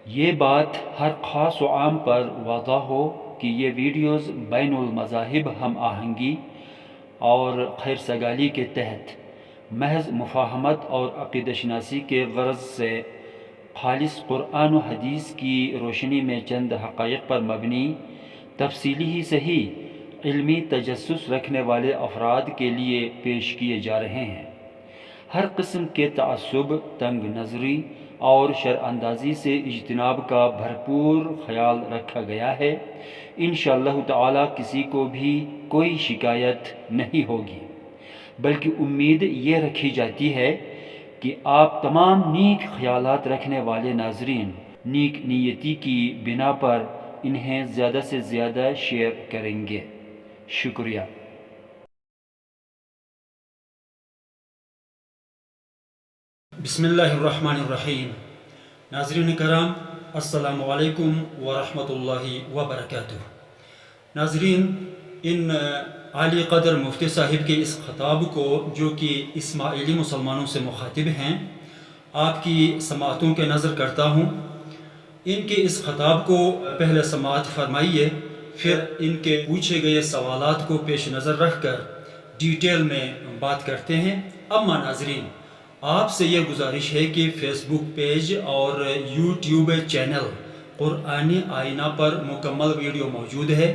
یہ بات ہر خاص و عام پر واضح ہو کہ یہ ویڈیوز بین المذاہب ہم آہنگی اور خیر سگالی کے تحت محض مفاہمت اور عقیدہ شناسی کے غرض سے خالص قرآن و حدیث کی روشنی میں چند حقائق پر مبنی تفصیلی ہی صحیح علمی تجسس رکھنے والے افراد کے لیے پیش کیے جا رہے ہیں۔ ہر قسم کے تعصب، تنگ نظری اور شراندازی سے اجتناب کا بھرپور خیال رکھا گیا ہے۔ انشاءاللہ تعالی کسی کو بھی کوئی شکایت نہیں ہوگی، بلکہ امید یہ رکھی جاتی ہے کہ آپ تمام نیک خیالات رکھنے والے ناظرین نیک نیتی کی بنا پر انہیں زیادہ سے زیادہ شیئر کریں گے۔ شکریہ۔ بسم اللہ الرحمن الرحیم۔ ناظرین کرام، السلام علیکم ورحمۃ اللہ وبرکاتہ۔ ناظرین، ان عالی قدر مفتی صاحب کے اس خطاب کو جو کہ اسماعیلی مسلمانوں سے مخاطب ہیں، آپ کی سماعتوں کے نظر کرتا ہوں۔ ان کے اس خطاب کو پہلے سماعت فرمائیے، پھر ان کے پوچھے گئے سوالات کو پیش نظر رکھ کر ڈیٹیل میں بات کرتے ہیں۔ اما ناظرین، آپ سے یہ گزارش ہے کہ فیس بک پیج اور یوٹیوب چینل قرآنی آئینہ پر مکمل ویڈیو موجود ہے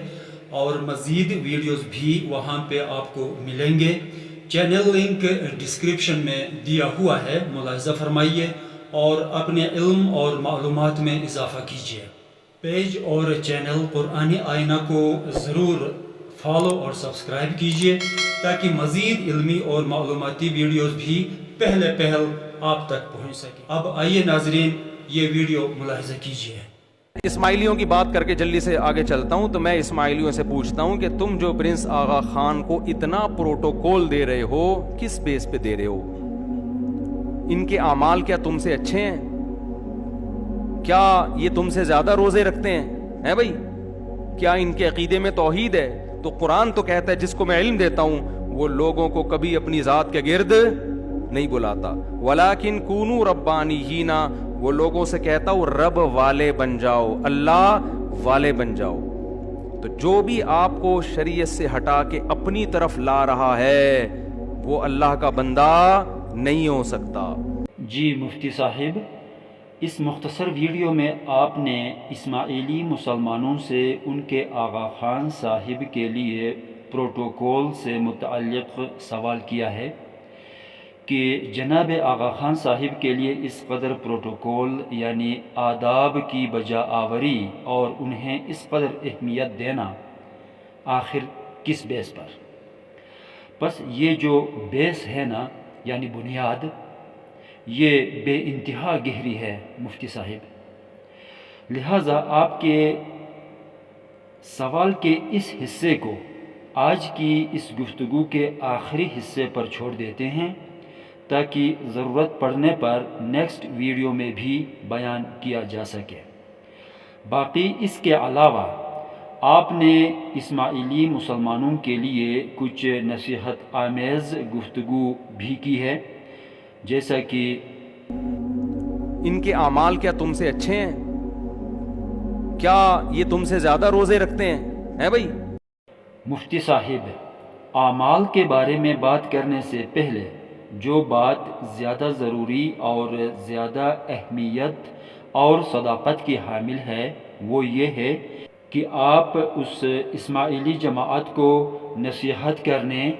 اور مزید ویڈیوز بھی وہاں پہ آپ کو ملیں گے۔ چینل لنک ڈسکرپشن میں دیا ہوا ہے، ملاحظہ فرمائیے اور اپنے علم اور معلومات میں اضافہ کیجیے۔ پیج اور چینل قرآنی آئینہ کو ضرور فالو اور سبسکرائب کیجیے تاکہ مزید علمی اور معلوماتی ویڈیوز بھی پہل آپ تک پہنچ سکے۔ اب آئیے ناظرین، یہ ویڈیو ملاحظہ کیجیے۔ اسماعیلیوں کی بات کر کے جلدی سے آگے چلتا ہوں تو میں اسماعیلیوں سے پوچھتا ہوں کہ تم جو پرنس آغا خان کو اتنا پروٹوکول دے رہے ہو، کس بیس پہ دے رہے ہو؟ ان کے اعمال کیا تم سے اچھے ہیں؟ کیا یہ تم سے زیادہ روزے رکھتے ہیں بھائی؟ کیا ان کے عقیدے میں توحید ہے؟ تو قرآن تو کہتا ہے جس کو میں علم دیتا ہوں وہ لوگوں کو کبھی اپنی ذات کے گرد نہیں بلاتا۔ وَلَٰكِن كُونُوا رَبَّانِيِّينَ، وہ لوگوں سے کہتا ہوں رب والے بن جاؤ، اللہ والے بن جاؤ۔ تو جو بھی آپ کو شریعت سے ہٹا کے اپنی طرف لا رہا ہے وہ اللہ کا بندہ نہیں ہو سکتا۔ جی مفتی صاحب، اس مختصر ویڈیو میں آپ نے اسماعیلی مسلمانوں سے ان کے آغا خان صاحب کے لیے پروٹوکول سے متعلق سوال کیا ہے کہ جناب آغا خان صاحب کے لیے اس قدر پروٹوکول یعنی آداب کی بجا آوری اور انہیں اس قدر اہمیت دینا آخر کس بیس پر؟ بس یہ جو بیس ہے نا، یعنی بنیاد، یہ بے انتہا گہری ہے مفتی صاحب۔ لہٰذا آپ کے سوال کے اس حصے کو آج کی اس گفتگو کے آخری حصے پر چھوڑ دیتے ہیں تاکہ ضرورت پڑنے پر نیکسٹ ویڈیو میں بھی بیان کیا جا سکے۔ باقی اس کے علاوہ آپ نے اسماعیلی مسلمانوں کے لیے کچھ نصیحت آمیز گفتگو بھی کی ہے، جیسا کہ ان کے اعمال کیا تم سے اچھے ہیں؟ کیا یہ تم سے زیادہ روزے رکھتے ہیں بھائی؟ مفتی صاحب، اعمال کے بارے میں بات کرنے سے پہلے جو بات زیادہ ضروری اور زیادہ اہمیت اور صداقت کی حامل ہے وہ یہ ہے کہ آپ اس اسماعیلی جماعت کو نصیحت کرنے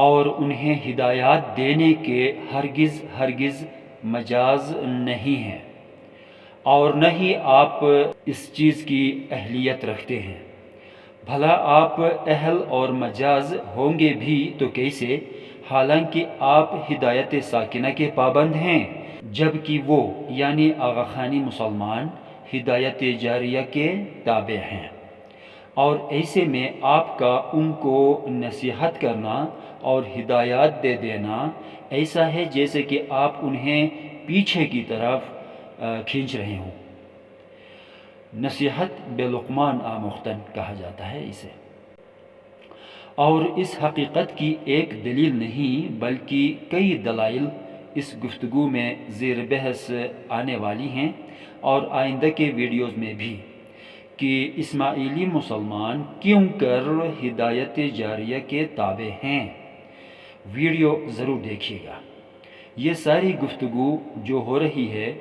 اور انہیں ہدایات دینے کے ہرگز مجاز نہیں ہیں، اور نہ ہی آپ اس چیز کی اہلیت رکھتے ہیں۔ بھلا آپ اہل اور مجاز ہوں گے بھی تو کیسے، حالانکہ آپ ہدایت ساکنہ کے پابند ہیں، جبکہ وہ یعنی آغا خانی مسلمان ہدایت جاریہ کے تابع ہیں، اور ایسے میں آپ کا ان کو نصیحت کرنا اور ہدایات دے دینا ایسا ہے جیسے کہ آپ انہیں پیچھے کی طرف کھینچ رہے ہوں۔ نصیحت بے لقمان آموختن کہا جاتا ہے اسے، اور اس حقیقت کی ایک دلیل نہیں بلکہ کئی دلائل اس گفتگو میں زیر بحث آنے والی ہیں اور آئندہ کے ویڈیوز میں بھی، کہ اسماعیلی مسلمان کیوں کر ہدایت جاریہ کے تابع ہیں۔ ویڈیو ضرور دیکھیے گا۔ یہ ساری گفتگو جو ہو رہی ہے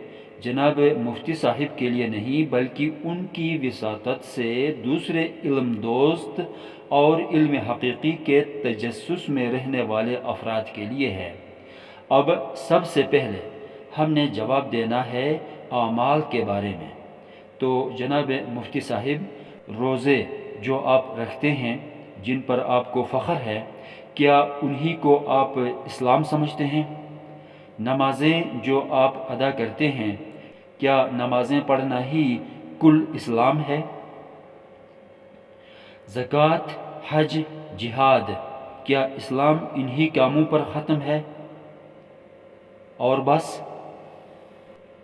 جناب مفتی صاحب کے لیے نہیں، بلکہ ان کی وساطت سے دوسرے علم دوست اور علم حقیقی کے تجسس میں رہنے والے افراد کے لیے ہے۔ اب سب سے پہلے ہم نے جواب دینا ہے اعمال کے بارے میں۔ تو جناب مفتی صاحب، روزے جو آپ رکھتے ہیں، جن پر آپ کو فخر ہے، کیا انہی کو آپ اسلام سمجھتے ہیں؟ نمازیں جو آپ ادا کرتے ہیں، کیا نمازیں پڑھنا ہی کل اسلام ہے؟ زکوٰۃ، حج، جہاد، کیا اسلام انہی کاموں پر ختم ہے اور بس؟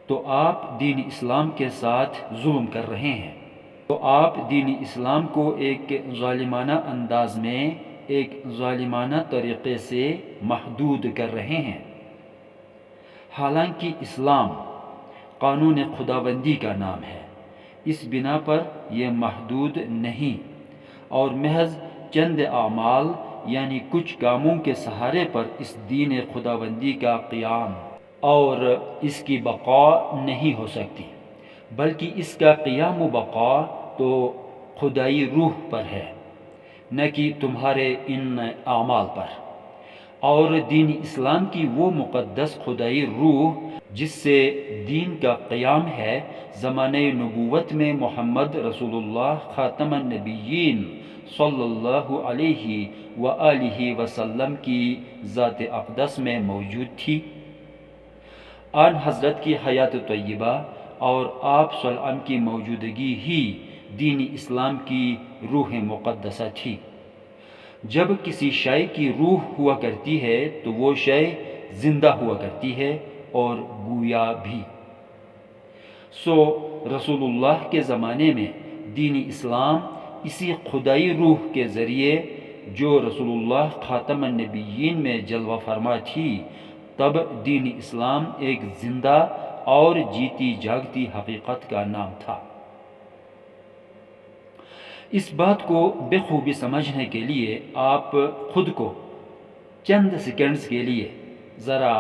تو آپ دین اسلام کے ساتھ ظلم کر رہے ہیں۔ تو آپ دین اسلام کو ایک ظالمانہ انداز میں، ایک ظالمانہ طریقے سے محدود کر رہے ہیں۔ حالانکہ اسلام قانون خداوندی کا نام ہے، اس بنا پر یہ محدود نہیں اور محض چند اعمال یعنی کچھ کاموں کے سہارے پر اس دین خداوندی کا قیام اور اس کی بقا نہیں ہو سکتی، بلکہ اس کا قیام و بقا تو خدائی روح پر ہے، نہ کہ تمہارے ان اعمال پر۔ اور دین اسلام کی وہ مقدس خدائی روح جس سے دین کا قیام ہے، زمانہ نبوت میں محمد رسول اللہ خاتم النبیین صلی اللہ علیہ وآلہ وسلم کی ذات اقدس میں موجود تھی۔ آن حضرت کی حیات طیبہ اور آپ صلی اللہ علیہ وسلم کی موجودگی ہی دین اسلام کی روح مقدسہ تھی۔ جب کسی شے کی روح ہوا کرتی ہے تو وہ شے زندہ ہوا کرتی ہے اور گویا بھی۔ سو رسول اللہ کے زمانے میں دین اسلام اسی خدائی روح کے ذریعے جو رسول اللہ خاتم النبیین میں جلوہ فرما تھی، تب دین اسلام ایک زندہ اور جیتی جاگتی حقیقت کا نام تھا۔ اس بات کو بخوبی سمجھنے کے لیے آپ خود کو چند سیکنڈز کے لیے ذرا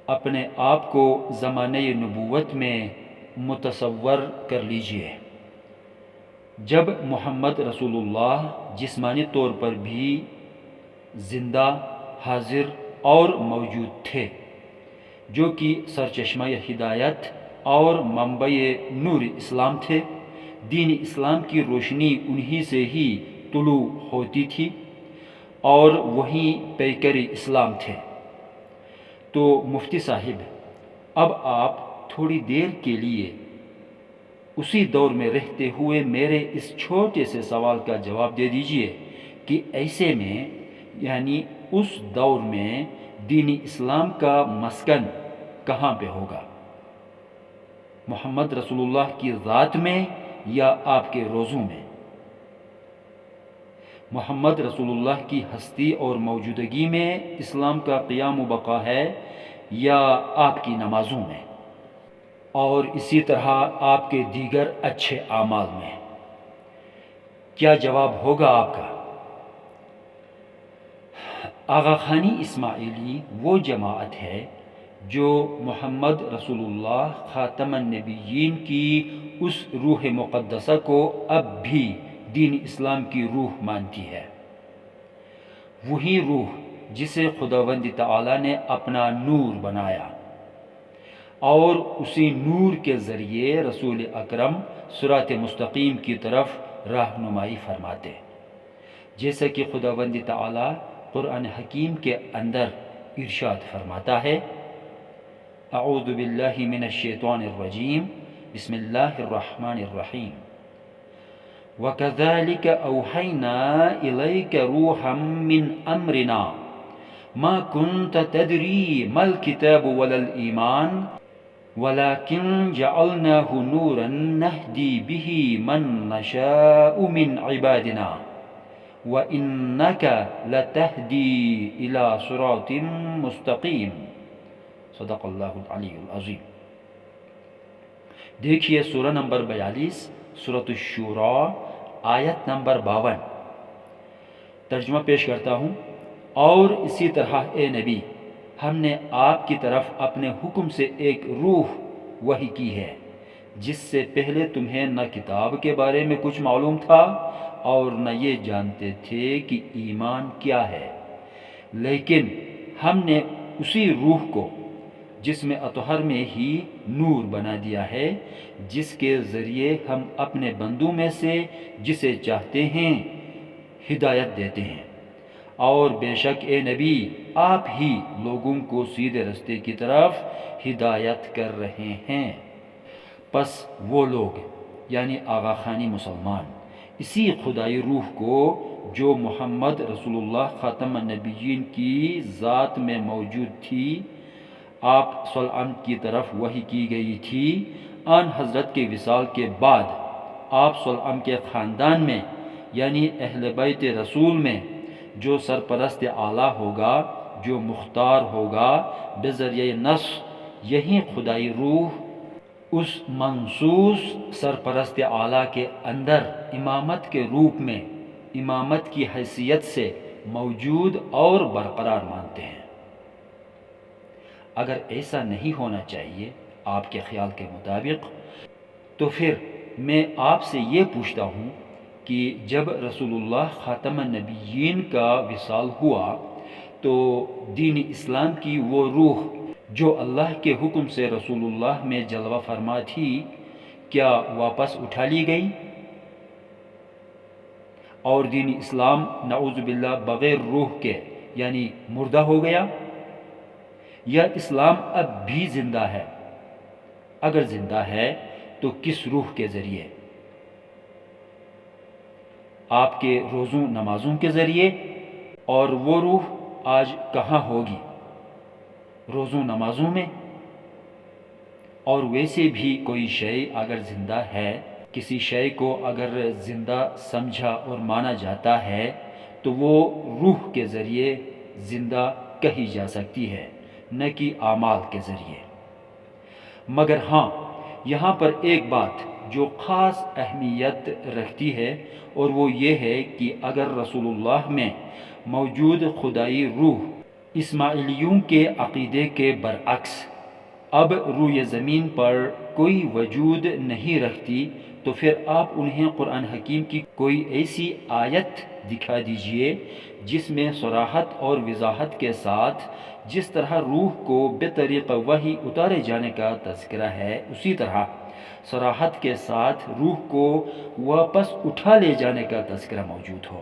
اپنے آپ کو زمانہ نبوت میں متصور کر لیجئے، جب محمد رسول اللہ جسمانی طور پر بھی زندہ، حاضر اور موجود تھے، جو کہ سرچشمہ ہدایت اور منبع نور اسلام تھے۔ دین اسلام کی روشنی انہی سے ہی طلوع ہوتی تھی اور وہی پیکر اسلام تھے۔ تو مفتی صاحب، اب آپ تھوڑی دیر کے لیے اسی دور میں رہتے ہوئے میرے اس چھوٹے سے سوال کا جواب دے دیجئے کہ ایسے میں یعنی اس دور میں دین اسلام کا مسکن کہاں پہ ہوگا؟ محمد رسول اللہ کی ذات میں یا آپ کے روزوں میں؟ محمد رسول اللہ کی ہستی اور موجودگی میں اسلام کا قیام و بقا ہے یا آپ کی نمازوں میں، اور اسی طرح آپ کے دیگر اچھے اعمال میں؟ کیا جواب ہوگا آپ کا؟ آغا خانی اسماعیلی وہ جماعت ہے جو محمد رسول اللہ خاتم النبیین کی اس روح مقدسہ کو اب بھی دین اسلام کی روح مانتی ہے۔ وہی روح جسے خداوند تعالی نے اپنا نور بنایا اور اسی نور کے ذریعے رسول اکرم صراط مستقیم کی طرف رہنمائی فرماتے، جیسا کہ خداوند تعالی قرآن حکیم کے اندر ارشاد فرماتا ہے، اعوذ باللہ من الشیطان الرجیم، بسم اللہ الرحمن الرحیم، وَكَذَلِكَ أَوْحَيْنَا إِلَيْكَ رُوحًا مِّنْ أَمْرِنَا مَا كُنْتَ تَدْرِي مَا الْكِتَابُ وَلَا الْإِيمَانُ وَلَكِنْ جَعَلْنَاهُ نُورًا نَهْدِي بِهِ مَن نَّشَاءُ مِنْ عِبَادِنَا وَإِنَّكَ لَتَهْدِي إِلَى صِرَاطٍ مُسْتَقِيمٍ۔ صدق اللہ العلی العظیم۔ دیکھیے سورہ نمبر 42 سورۃ الشورى آیت نمبر 52، ترجمہ پیش کرتا ہوں۔ اور اسی طرح اے نبی، ہم نے آپ کی طرف اپنے حکم سے ایک روح وحی کی ہے جس سے پہلے تمہیں نہ کتاب کے بارے میں کچھ معلوم تھا اور نہ یہ جانتے تھے کہ ایمان کیا ہے، لیکن ہم نے اسی روح کو جس میں اطہر میں ہی نور بنا دیا ہے، جس کے ذریعے ہم اپنے بندوں میں سے جسے چاہتے ہیں ہدایت دیتے ہیں، اور بے شک اے نبی آپ ہی لوگوں کو سیدھے رستے کی طرف ہدایت کر رہے ہیں۔ پس وہ لوگ یعنی آغا خانی مسلمان اسی خدائی روح کو جو محمد رسول اللہ خاتم النبیین کی ذات میں موجود تھی، آپ صلی اللہ علیہ وسلم کی طرف وحی کی گئی تھی، آن حضرت کے وصال کے بعد آپ صلی اللہ علیہ وسلم کے خاندان میں یعنی اہل بیت رسول میں جو سرپرست اعلیٰ ہوگا، جو مختار ہوگا بذریعہ نصب، یہی خدائی روح اس منصوص سرپرست اعلیٰ کے اندر امامت کے روپ میں، امامت کی حیثیت سے موجود اور برقرار مانتے ہیں۔ اگر ایسا نہیں ہونا چاہیے آپ کے خیال کے مطابق، تو پھر میں آپ سے یہ پوچھتا ہوں کہ جب رسول اللہ خاتم النبیین کا وصال ہوا تو دین اسلام کی وہ روح جو اللہ کے حکم سے رسول اللہ میں جلوہ فرما تھی، کیا واپس اٹھا لی گئی اور دین اسلام نعوذ باللہ بغیر روح کے یعنی مردہ ہو گیا، یا اسلام اب بھی زندہ ہے؟ اگر زندہ ہے تو کس روح کے ذریعے؟ آپ کے روزوں نمازوں کے ذریعے؟ اور وہ روح آج کہاں ہوگی؟ روزوں نمازوں میں؟ اور ویسے بھی کوئی شے اگر زندہ ہے، کسی شے کو اگر زندہ سمجھا اور مانا جاتا ہے تو وہ روح کے ذریعے زندہ کہی جا سکتی ہے، نہ کہ اعمال کے ذریعے۔ مگر ہاں، یہاں پر ایک بات جو خاص اہمیت رکھتی ہے، اور وہ یہ ہے کہ اگر رسول اللہ میں موجود خدائی روح اسماعیلیوں کے عقیدے کے برعکس اب روئے زمین پر کوئی وجود نہیں رکھتی، تو پھر آپ انہیں قرآن حکیم کی کوئی ایسی آیت دکھا دیجئے جس میں صراحت اور وضاحت کے ساتھ جس طرح روح کو بے طریق وحی اتارے جانے کا تذکرہ ہے، اسی طرح صراحت کے ساتھ روح کو واپس اٹھا لے جانے کا تذکرہ موجود ہو۔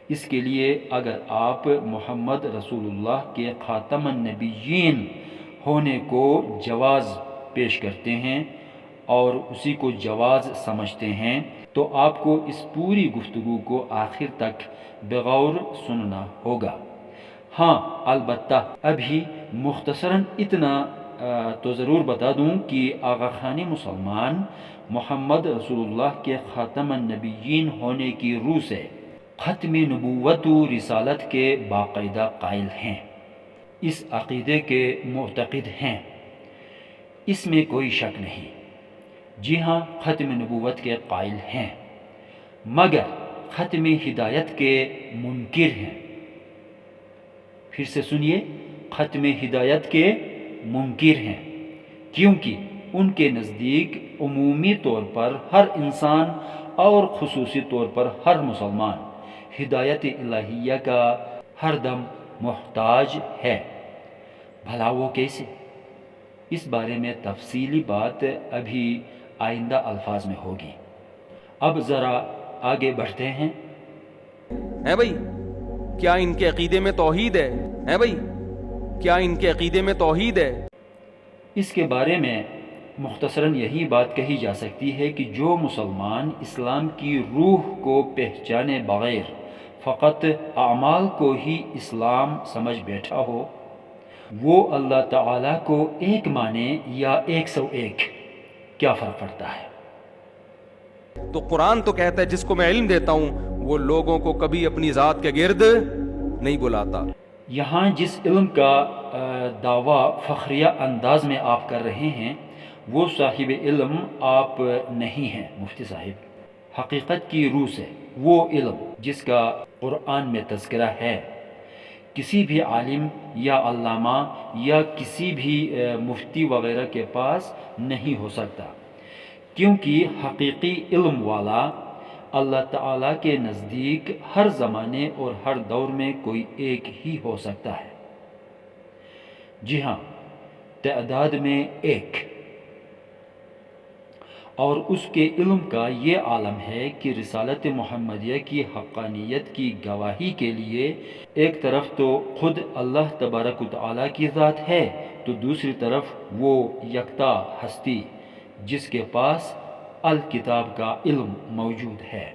اس کے لیے اگر آپ محمد رسول اللہ کے خاتم النبیین ہونے کو جواز پیش کرتے ہیں اور اسی کو جواز سمجھتے ہیں، تو آپ کو اس پوری گفتگو کو آخر تک بغور سننا ہوگا۔ ہاں البتہ ابھی مختصراً اتنا تو ضرور بتا دوں کہ آغا خانی مسلمان محمد رسول اللہ کے خاتم النبیین ہونے کی روح سے ختم نبوت و رسالت کے باقاعدہ قائل ہیں، اس عقیدے کے معتقد ہیں، اس میں کوئی شک نہیں۔ جی ہاں، ختم نبوت کے قائل ہیں، مگر ختم ہدایت کے منکر ہیں۔ پھر سے سنیے، ختم ہدایت کے منکر ہیں، کیونکہ ان کے نزدیک عمومی طور پر ہر انسان اور خصوصی طور پر ہر مسلمان ہدایت الہیہ کا ہر دم محتاج ہے۔ بھلا وہ کیسے؟ اس بارے میں تفصیلی بات ابھی آئندہ الفاظ میں ہوگی۔ اب ذرا آگے بڑھتے ہیں۔ بھائی کیا ان کے عقیدے میں توحید ہے بھائی؟ کیا ان کے عقیدے میں توحید ہے؟ اس کے بارے میں مختصراً یہی بات کہی جا سکتی ہے کہ جو مسلمان اسلام کی روح کو پہچانے بغیر فقط اعمال کو ہی اسلام سمجھ بیٹھا ہو، وہ اللہ تعالیٰ کو ایک مانے یا 101، کیا فرق پڑتا ہے؟ تو قرآن تو کہتا ہے جس کو میں علم دیتا ہوں وہ لوگوں کو کبھی اپنی ذات کے گرد نہیں بلاتا۔ یہاں جس علم کا دعویٰ فخریہ انداز میں آپ کر رہے ہیں وہ صاحب علم آپ نہیں ہیں مفتی صاحب۔ حقیقت کی روح سے وہ علم جس کا قرآن میں تذکرہ ہے کسی بھی عالم یا علامہ یا کسی بھی مفتی وغیرہ کے پاس نہیں ہو سکتا، کیونکہ حقیقی علم والا اللہ تعالیٰ کے نزدیک ہر زمانے اور ہر دور میں کوئی ایک ہی ہو سکتا ہے۔ جی ہاں، تعداد میں ایک، اور اس کے علم کا یہ عالم ہے کہ رسالت محمدیہ کی حقانیت کی گواہی کے لیے ایک طرف تو خود اللہ تبارک و تعالیٰ کی ذات ہے، تو دوسری طرف وہ یکتا ہستی جس کے پاس الکتاب کا علم موجود ہے،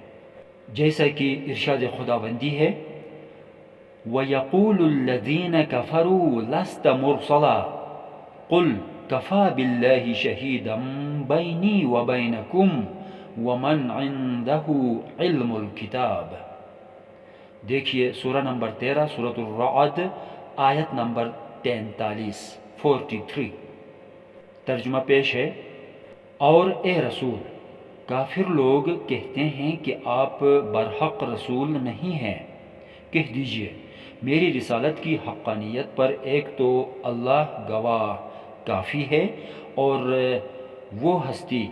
جیسا کہ ارشاد خداوندی ہے وَيَقُولُ الَّذِينَ كَفَرُوا لَسْتَ مُرْسَلًا قُلْ كَفَى بِاللَّهِ شَهِيدًا بَيْنِي وَبَيْنَكُمْ وَمَنْ عِنْدَهُ عِلْمُ الْكِتَابِ۔ دیکھیے سورہ نمبر 13 سورۃ الرعد آیت نمبر 43 ترجمہ پیش ہے، اور اے رسول، کافر لوگ کہتے ہیں کہ آپ برحق رسول نہیں ہیں، کہہ دیجئے میری رسالت کی حقانیت پر ایک تو اللہ گواہ کافی ہے، اور وہ ہستی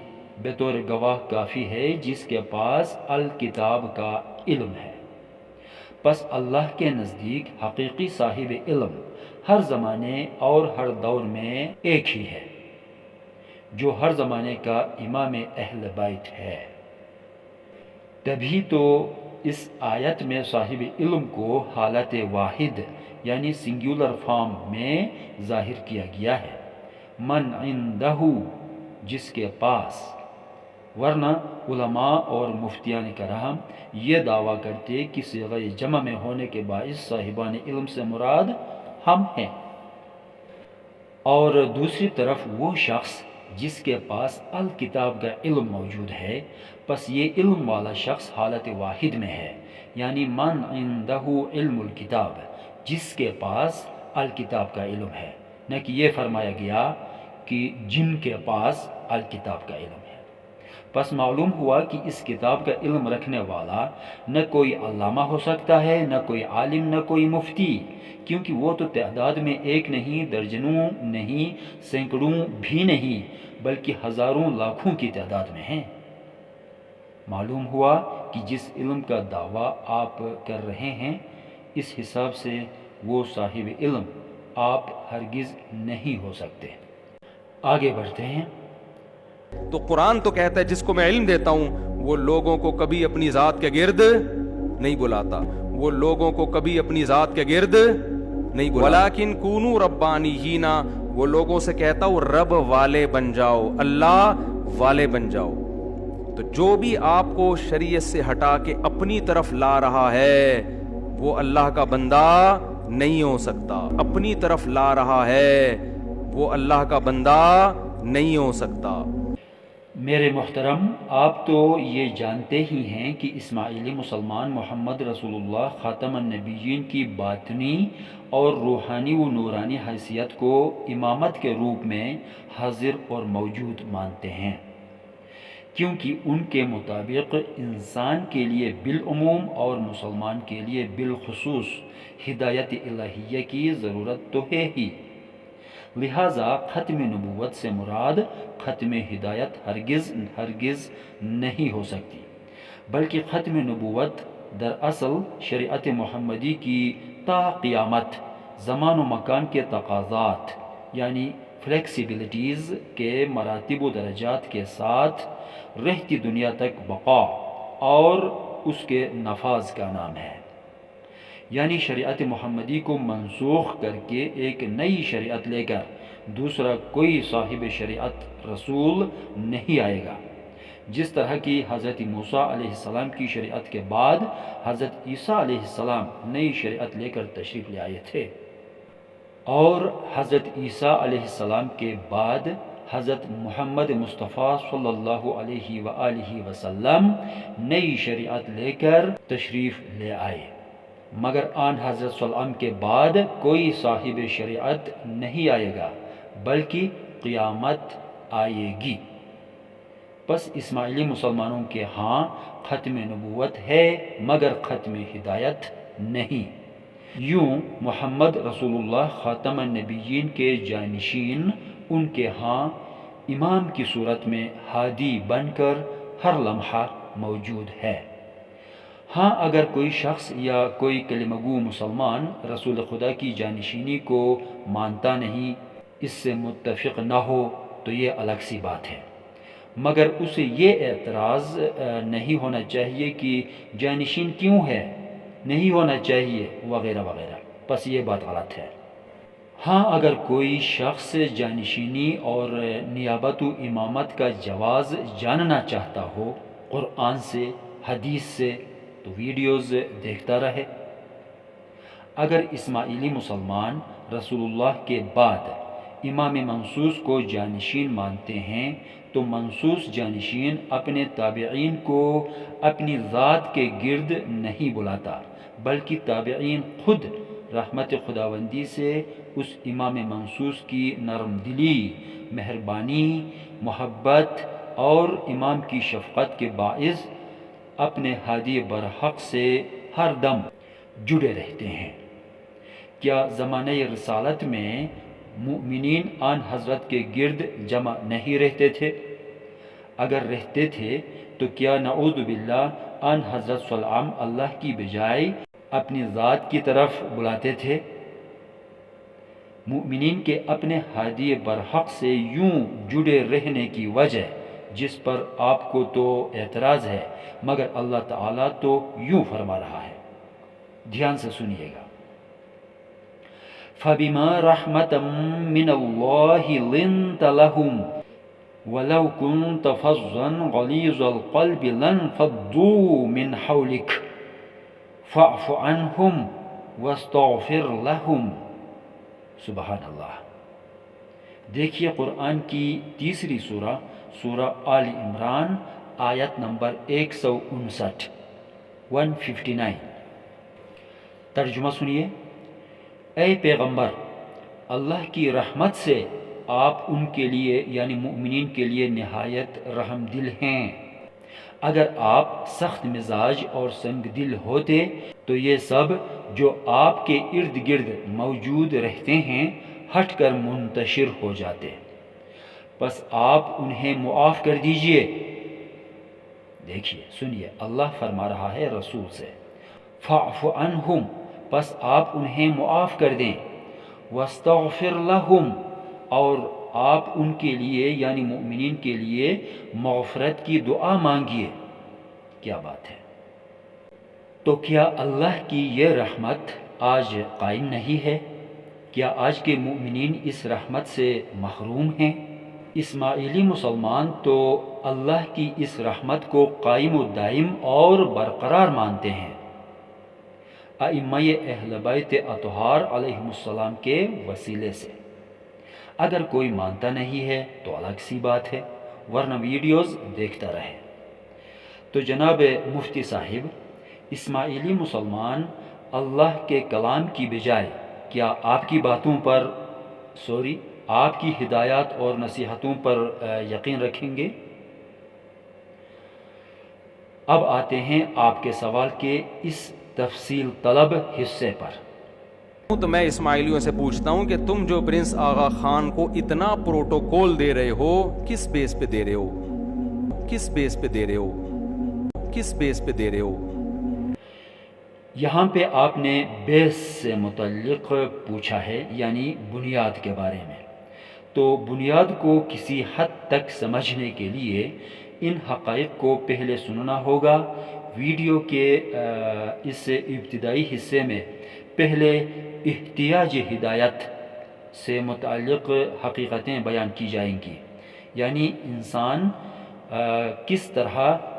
بطور گواہ کافی ہے جس کے پاس الکتاب کا علم ہے۔ پس اللہ کے نزدیک حقیقی صاحب علم ہر زمانے اور ہر دور میں ایک ہی ہے، جو ہر زمانے کا امام اہل بیت ہے۔ تبھی تو اس آیت میں صاحب علم کو حالت واحد یعنی سنگولر فارم میں ظاہر کیا گیا ہے، من عندہ، جس کے پاس، ورنہ علماء اور مفتیان کرام یہ دعویٰ کرتے کہ صیغہ جمع میں ہونے کے باعث صاحبان علم سے مراد ہم ہیں، اور دوسری طرف وہ شخص جس کے پاس الکتاب کا علم موجود ہے، پس یہ علم والا شخص حالت واحد میں ہے، یعنی من عندہ علم الکتاب، جس کے پاس الکتاب کا علم ہے، نہ کہ یہ فرمایا گیا کہ جن کے پاس الکتاب کا علم ہے۔ پس معلوم ہوا کہ اس کتاب کا علم رکھنے والا نہ کوئی علامہ ہو سکتا ہے، نہ کوئی عالم، نہ کوئی مفتی، کیونکہ وہ تو تعداد میں ایک نہیں، درجنوں نہیں، سینکڑوں بھی نہیں، بلکہ ہزاروں لاکھوں کی تعداد میں ہیں۔ معلوم ہوا کہ جس علم کا دعویٰ آپ کر رہے ہیں اس حساب سے وہ صاحب علم آپ ہرگز نہیں ہو سکتے۔ آگے بڑھتے ہیں۔ تو قرآن تو کہتا ہے جس کو میں علم دیتا ہوں وہ لوگوں کو کبھی اپنی ذات کے گرد نہیں بلاتا، وہ لوگوں کو کبھی اپنی ذات کے گرد نہیں بلاتا، ولیکن کونوا ربانیین، وہ لوگوں سے کہتا ہوں رب والے بن جاؤ، اللہ والے بن جاؤ۔ تو جو بھی آپ کو شریعت سے ہٹا کے اپنی طرف لا رہا ہے وہ اللہ کا بندہ نہیں ہو سکتا، اپنی طرف لا رہا ہے وہ اللہ کا بندہ نہیں ہو سکتا۔ میرے محترم، آپ تو یہ جانتے ہی ہیں کہ اسماعیلی مسلمان محمد رسول اللہ خاتم النبیین کی باطنی اور روحانی و نورانی حیثیت کو امامت کے روپ میں حاضر اور موجود مانتے ہیں، کیونکہ ان کے مطابق انسان کے لیے بالعموم اور مسلمان کے لیے بالخصوص ہدایت الہیہ کی ضرورت تو ہے ہی، لہٰذا ختم نبوت سے مراد ختم ہدایت ہرگز نہیں ہو سکتی، بلکہ ختم نبوت دراصل شریعت محمدی کی تا قیامت زمان و مکان کے تقاضات یعنی فلیکسیبلٹیز کے مراتب و درجات کے ساتھ رہتی دنیا تک بقا اور اس کے نفاذ کا نام ہے، یعنی شریعت محمدی کو منسوخ کر کے ایک نئی شریعت لے کر دوسرا کوئی صاحب شریعت رسول نہیں آئے گا، جس طرح کی حضرت موسیٰ علیہ السلام کی شریعت کے بعد حضرت عیسیٰ علیہ السلام نئی شریعت لے کر تشریف لے آئے تھے، اور حضرت عیسیٰ علیہ السلام کے بعد حضرت محمد مصطفیٰ صلی اللہ علیہ وآلہ وسلم نئی شریعت لے کر تشریف لے آئے۔ مگر آن حضرت صلی اللہ علیہ وسلم کے بعد کوئی صاحب شریعت نہیں آئے گا بلکہ قیامت آئے گی۔ پس اسماعیلی مسلمانوں کے ہاں ختم نبوت ہے مگر ختم ہدایت نہیں۔ یوں محمد رسول اللہ خاتم النبیین کے جانشین ان کے ہاں امام کی صورت میں ہادی بن کر ہر لمحہ موجود ہے۔ ہاں اگر کوئی شخص یا کوئی کلمہ گو مسلمان رسول خدا کی جانشینی کو مانتا نہیں، اس سے متفق نہ ہو تو یہ الگ سی بات ہے، مگر اسے یہ اعتراض نہیں ہونا چاہیے کہ جانشین کیوں ہے، نہیں ہونا چاہیے وغیرہ وغیرہ، بس یہ بات غلط ہے۔ ہاں اگر کوئی شخص جانشینی اور نیابت و امامت کا جواز جاننا چاہتا ہو قرآن سے حدیث سے تو ویڈیوز دیکھتا رہے۔ اگر اسماعیلی مسلمان رسول اللہ کے بعد امام منصوص کو جانشین مانتے ہیں تو منصوص جانشین اپنے تابعین کو اپنی ذات کے گرد نہیں بلاتا بلکہ تابعین خود رحمت خداوندی سے اس امام منصوص کی نرم دلی، مہربانی، محبت اور امام کی شفقت کے باعث اپنے ہادی برحق سے ہر دم جڑے رہتے ہیں۔ کیا زمانہ رسالت میں مؤمنین آن حضرت کے گرد جمع نہیں رہتے تھے؟ اگر رہتے تھے تو کیا نعوذ باللہ آن حضرت صلی اللہ علیہ وسلم اللہ کی بجائے اپنی ذات کی طرف بلاتے تھے؟ مؤمنین کے اپنے ہادی برحق سے یوں جڑے رہنے کی وجہ جس پر آپ کو تو اعتراض ہے مگر اللہ تعالیٰ تو یوں فرما رہا ہے، دھیان سے سنیے گا۔ فَبِمَا رَحْمَةً مِّنَ اللَّهِ لِنْتَ لَهُمْ وَلَوْ كُنْتَ فَظًّا غَلِيظَ الْقَلْبِ لَانفَضُّوا مِنْ حَوْلِكَ فَاعْفُ عَنْهُمْ وَاسْتَغْفِرْ لَهُمْ۔ سبحان اللہ۔ دیکھیے قرآن کی تیسری سورہ، سورہ آل عمران، آیت نمبر 159، 159۔ ترجمہ سنیے۔ اے پیغمبر، اللہ کی رحمت سے آپ ان کے لیے یعنی مؤمنین کے لیے نہایت رحم دل ہیں۔ اگر آپ سخت مزاج اور سنگ دل ہوتے تو یہ سب جو آپ کے ارد گرد موجود رہتے ہیں ہٹ کر منتشر ہو جاتے، بس آپ انہیں معاف کر دیجئے۔ دیکھیے سنیے، اللہ فرما رہا ہے رسول سے، فَاعْفُ عَنْهُمْ، بس آپ انہیں معاف کر دیں، وَاسْتَغْفِرْ لَهُمْ، اور آپ ان کے لیے یعنی مؤمنین کے لیے مغفرت کی دعا مانگیے۔ کیا بات ہے! تو کیا اللہ کی یہ رحمت آج قائم نہیں ہے؟ کیا آج کے مؤمنین اس رحمت سے محروم ہیں؟ اسماعیلی مسلمان تو اللہ کی اس رحمت کو قائم و دائم اور برقرار مانتے ہیں، ائمہ اہل بیت اطہار علیہم السلام کے وسیلے سے۔ اگر کوئی مانتا نہیں ہے تو الگ سی بات ہے، ورنہ ویڈیوز دیکھتا رہے۔ تو جناب مفتی صاحب، اسماعیلی مسلمان اللہ کے کلام کی بجائے کیا آپ کی باتوں پر آپ کی ہدایات اور نصیحتوں پر یقین رکھیں گے؟ اب آتے ہیں آپ کے سوال کے اس تفصیل طلب حصے پر۔ تو میں اسماعیلیوں سے پوچھتا ہوں کہ تم جو پرنس آغا خان کو اتنا پروٹوکول دے رہے ہو کس بیس پہ دے رہے ہو؟ کس بیس پہ دے رہے ہو؟ کس بیس پہ دے رہے ہو؟ یہاں پہ آپ نے بیس سے متعلق پوچھا ہے، یعنی بنیاد کے بارے میں۔ تو بنیاد کو کسی حد تک سمجھنے کے لیے ان حقائق کو پہلے سننا ہوگا۔ ویڈیو کے اس ابتدائی حصے میں پہلے احتیاج ہدایت سے متعلق حقیقتیں بیان کی جائیں گی، یعنی انسان کس طرح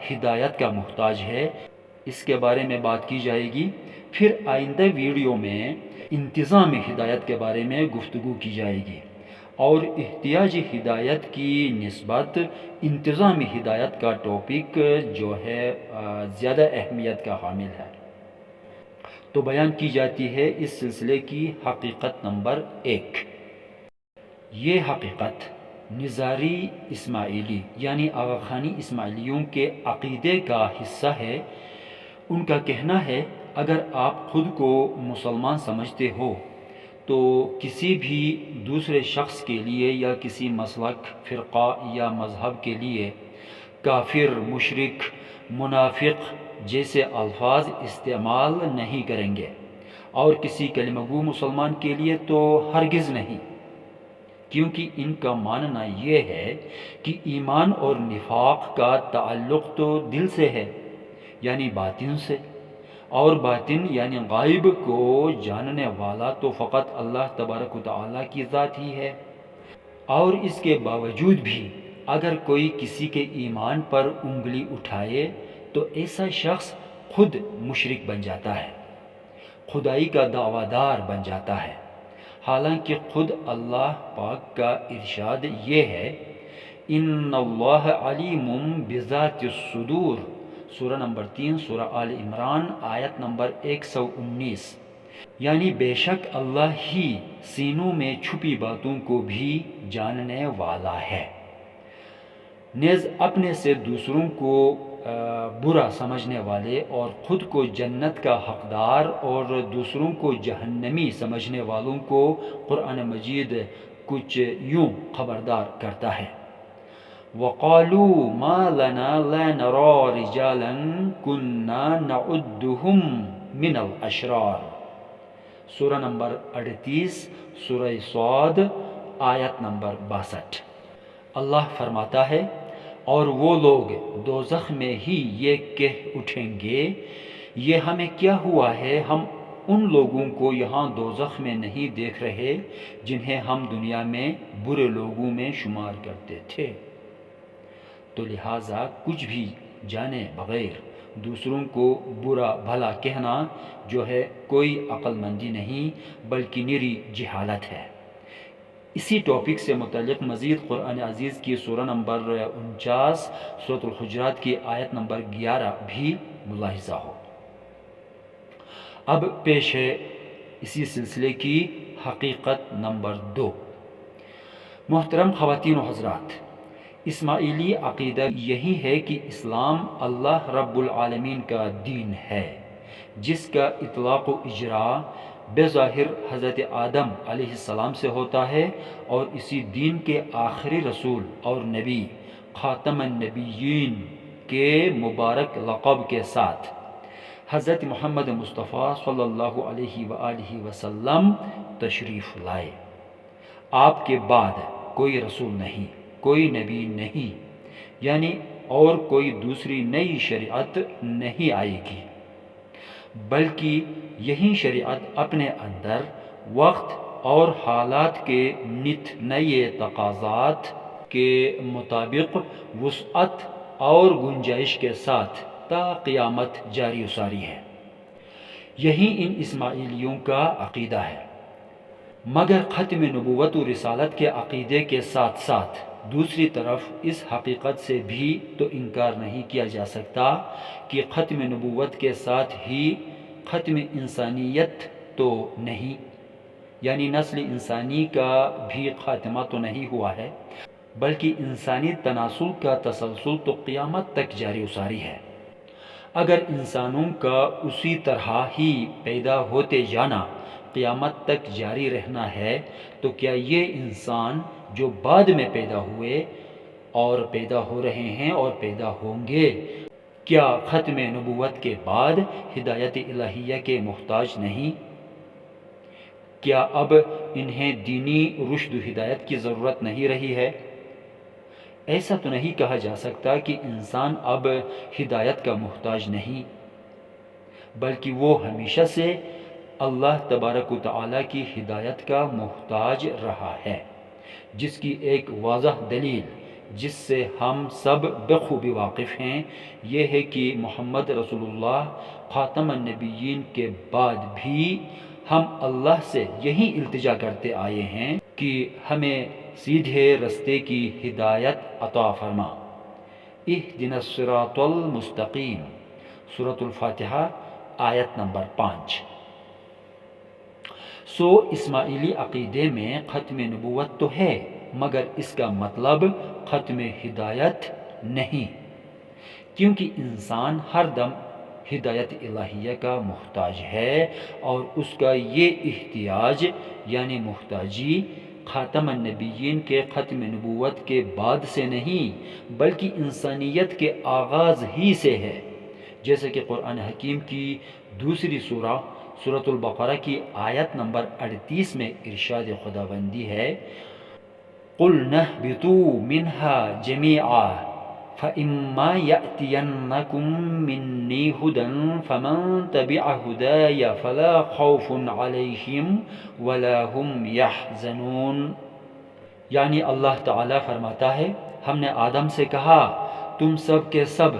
ہدایت کا محتاج ہے، اس کے بارے میں بات کی جائے گی۔ پھر آئندہ ویڈیو میں انتظام ہدایت کے بارے میں گفتگو کی جائے گی، اور احتیاج ہدایت کی نسبت انتظام ہدایت کا ٹاپک جو ہے زیادہ اہمیت کا حامل ہے۔ تو بیان کی جاتی ہے اس سلسلے کی حقیقت نمبر 1۔ یہ حقیقت نظاری اسماعیلی یعنی آغا خانی اسماعیلیوں کے عقیدے کا حصہ ہے۔ ان کا کہنا ہے اگر آپ خود کو مسلمان سمجھتے ہو تو کسی بھی دوسرے شخص کے لیے یا کسی مسلک، فرقہ یا مذہب کے لیے کافر، مشرک، منافق جیسے الفاظ استعمال نہیں کریں گے، اور کسی کلمہ گو مسلمان کے لیے تو ہرگز نہیں، کیونکہ ان کا ماننا یہ ہے کہ ایمان اور نفاق کا تعلق تو دل سے ہے یعنی باطن سے، اور باطن یعنی غائب کو جاننے والا تو فقط اللہ تبارک و تعالیٰ کی ذات ہی ہے۔ اور اس کے باوجود بھی اگر کوئی کسی کے ایمان پر انگلی اٹھائے تو ایسا شخص خود مشرک بن جاتا ہے، خدائی کا دعویٰ دار بن جاتا ہے، حالانکہ خود اللہ پاک کا ارشاد یہ ہے ان اللہ علیم بذات الصدور، سورہ نمبر 3 سورہ آل عمران آیت نمبر 119، یعنی بے شک اللہ ہی سینوں میں چھپی باتوں کو بھی جاننے والا ہے۔ نیز اپنے سے دوسروں کو برا سمجھنے والے اور خود کو جنت کا حقدار اور دوسروں کو جہنمی سمجھنے والوں کو قرآن مجید کچھ یوں خبردار کرتا ہے وَقَالُوا مَا لَنَا لَا نَرَى رِجَالًا كُنَّا نَعُدُّهُمْ مِنَ الْأَشْرَارِ، سورہ نمبر 38 سورہ صاد آیت نمبر 62۔ اللہ فرماتا ہے اور وہ لوگ دوزخ میں ہی یہ کہہ اٹھیں گے یہ ہمیں کیا ہوا ہے، ہم ان لوگوں کو یہاں دوزخ میں نہیں دیکھ رہے جنہیں ہم دنیا میں برے لوگوں میں شمار کرتے تھے۔ تو لہٰذا کچھ بھی جانے بغیر دوسروں کو برا بھلا کہنا جو ہے کوئی عقل مندی نہیں بلکہ نری جہالت ہے۔ اسی ٹاپک سے متعلق مزید قرآن عزیز کی سورہ نمبر 49 سورۃ الحجرات کی آیت نمبر 11 بھی ملاحظہ ہو۔ اب پیش ہے اسی سلسلے کی حقیقت نمبر 2۔ محترم خواتین و حضرات، اسماعیلی عقیدہ یہی ہے کہ اسلام اللہ رب العالمین کا دین ہے، جس کا اطلاق و اجرا بظاہر حضرت آدم علیہ السلام سے ہوتا ہے، اور اسی دین کے آخری رسول اور نبی خاتم النبیین کے مبارک لقب کے ساتھ حضرت محمد مصطفیٰ صلی اللہ علیہ وآلہ وسلم تشریف لائے۔ آپ کے بعد کوئی رسول نہیں، کوئی نبی نہیں، یعنی اور کوئی دوسری نئی شریعت نہیں آئے گی، بلکہ یہی شریعت اپنے اندر وقت اور حالات کے نت نئے تقاضات کے مطابق وسعت اور گنجائش کے ساتھ تا قیامت جاری و ساری ہے۔ یہی ان اسماعیلیوں کا عقیدہ ہے۔ مگر ختم نبوت و رسالت کے عقیدے کے ساتھ ساتھ دوسری طرف اس حقیقت سے بھی تو انکار نہیں کیا جا سکتا کہ ختم نبوت کے ساتھ ہی ختم انسانیت تو نہیں، یعنی نسل انسانی کا بھی خاتمہ تو نہیں ہوا ہے، بلکہ انسانی تناسل کا تسلسل تو قیامت تک جاری و ساری ہے۔ اگر انسانوں کا اسی طرح ہی پیدا ہوتے جانا قیامت تک جاری رہنا ہے تو کیا یہ انسان جو بعد میں پیدا ہوئے اور پیدا ہو رہے ہیں اور پیدا ہوں گے، کیا ختم نبوت کے بعد ہدایت الہیہ کے محتاج نہیں؟ کیا اب انہیں دینی رشد و ہدایت کی ضرورت نہیں رہی ہے؟ ایسا تو نہیں کہا جا سکتا کہ انسان اب ہدایت کا محتاج نہیں، بلکہ وہ ہمیشہ سے اللہ تبارک و تعالیٰ کی ہدایت کا محتاج رہا ہے، جس کی ایک واضح دلیل جس سے ہم سب بخوبی واقف ہیں یہ ہے کہ محمد رسول اللہ خاتم النبیین کے بعد بھی ہم اللہ سے یہی التجا کرتے آئے ہیں کہ ہمیں سیدھے رستے کی ہدایت عطا فرما۔ اہدنا الصراط المستقیم، سورۃ الفاتحہ آیت نمبر 5۔ سو اسماعیلی عقیدے میں ختم نبوت تو ہے، مگر اس کا مطلب ختم ہدایت نہیں، کیونکہ انسان ہر دم ہدایت الہیہ کا محتاج ہے، اور اس کا یہ احتیاج یعنی محتاجی خاتم النبیین کے ختم نبوت کے بعد سے نہیں، بلکہ انسانیت کے آغاز ہی سے ہے، جیسے کہ قرآن حکیم کی دوسری سورۃ البقرہ کی آیت نمبر 38 میں ارشاد خداوندی ہے، قُلْنَا اهْبِطُوا مِنْهَا جَمِيعًا فَإِمَّا يَأْتِيَنَّكُم مِّنِّي هُدًى فَمَن تَبِعَ هُدَايَ فَلَا خَوْفٌ عَلَيْهِمْ وَلَا هُمْ يَحْزَنُونَ۔ یعنی اللہ تعالیٰ فرماتا ہے، ہم نے آدم سے کہا تم سب کے سب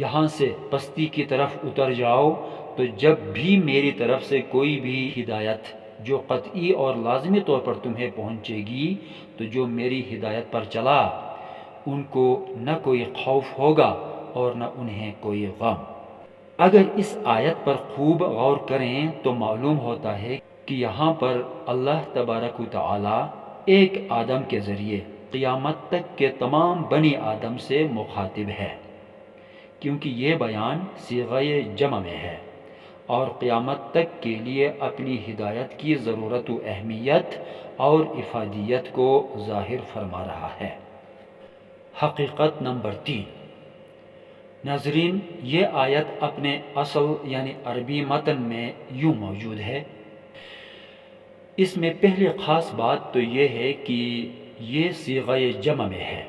یہاں سے پستی کی طرف اتر جاؤ، تو جب بھی میری طرف سے کوئی بھی ہدایت جو قطعی اور لازمی طور پر تمہیں پہنچے گی، تو جو میری ہدایت پر چلا ان کو نہ کوئی خوف ہوگا اور نہ انہیں کوئی غم۔ اگر اس آیت پر خوب غور کریں تو معلوم ہوتا ہے کہ یہاں پر اللہ تبارک و تعالی ایک آدم کے ذریعے قیامت تک کے تمام بنی آدم سے مخاطب ہے، کیونکہ یہ بیان صیغہ جمع میں ہے اور قیامت تک کے لیے اپنی ہدایت کی ضرورت و اہمیت اور افادیت کو ظاہر فرما رہا ہے۔ حقیقت نمبر 3۔ ناظرین، یہ آیت اپنے اصل یعنی عربی متن میں یوں موجود ہے۔ اس میں پہلی خاص بات تو یہ ہے کہ یہ صیغہ جمع میں ہے،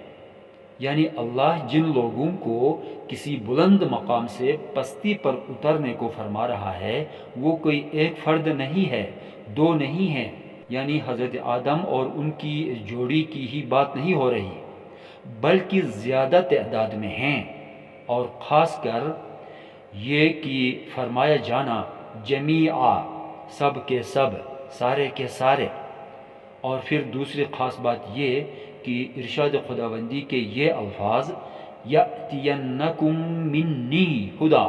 یعنی اللہ جن لوگوں کو کسی بلند مقام سے پستی پر اترنے کو فرما رہا ہے وہ کوئی ایک فرد نہیں ہے، دو نہیں ہیں، یعنی حضرت آدم اور ان کی جوڑی کی ہی بات نہیں ہو رہی، بلکہ زیادہ تعداد میں ہیں، اور خاص کر یہ کہ فرمایا جانا جمیعا، سب کے سب، سارے کے سارے، اور پھر دوسری خاص بات یہ کہ ارشاد خداوندی کے یہ الفاظ یأتینکم منی ہدا،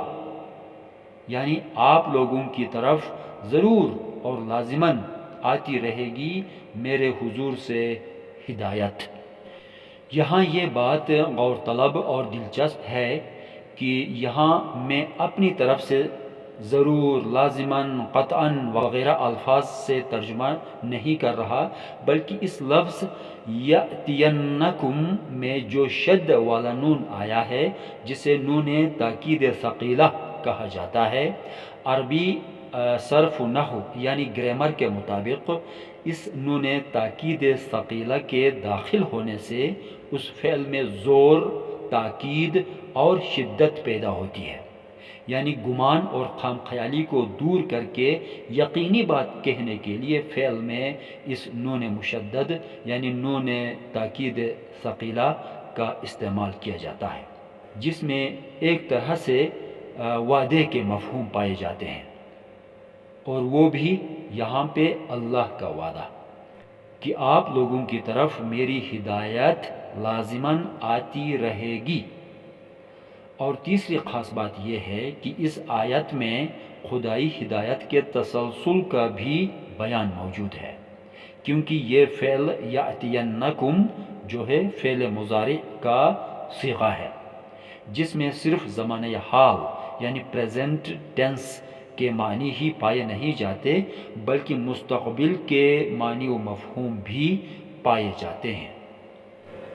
یعنی آپ لوگوں کی طرف ضرور اور لازماً آتی رہے گی میرے حضور سے ہدایت۔ یہاں یہ بات غور طلب اور دلچسپ ہے کہ یہاں میں اپنی طرف سے ضرور، لازماً، قطعاً وغیرہ الفاظ سے ترجمہ نہیں کر رہا، بلکہ اس لفظ یأتینکم میں جو شد والا نون آیا ہے جسے نون تاکید ثقیلہ کہا جاتا ہے، عربی صرف و نحو یعنی گرامر کے مطابق اس نون تاکید ثقیلہ کے داخل ہونے سے اس فعل میں زور، تاکید اور شدت پیدا ہوتی ہے، یعنی گمان اور خام خیالی کو دور کر کے یقینی بات کہنے کے لیے فعل میں اس نون مشدد یعنی نون تاکید ثقیلہ کا استعمال کیا جاتا ہے، جس میں ایک طرح سے وعدے کے مفہوم پائے جاتے ہیں، اور وہ بھی یہاں پہ اللہ کا وعدہ کہ آپ لوگوں کی طرف میری ہدایت لازماً آتی رہے گی۔ اور تیسری خاص بات یہ ہے کہ اس آیت میں خدائی ہدایت کے تسلسل کا بھی بیان موجود ہے، کیونکہ یہ فعل یأتینکم جو ہے فعل مضارع کا صیغہ ہے، جس میں صرف زمانہ حال یعنی پریزنٹ ٹینس کے معنی ہی پائے نہیں جاتے، بلکہ مستقبل کے معنی و مفہوم بھی پائے جاتے ہیں۔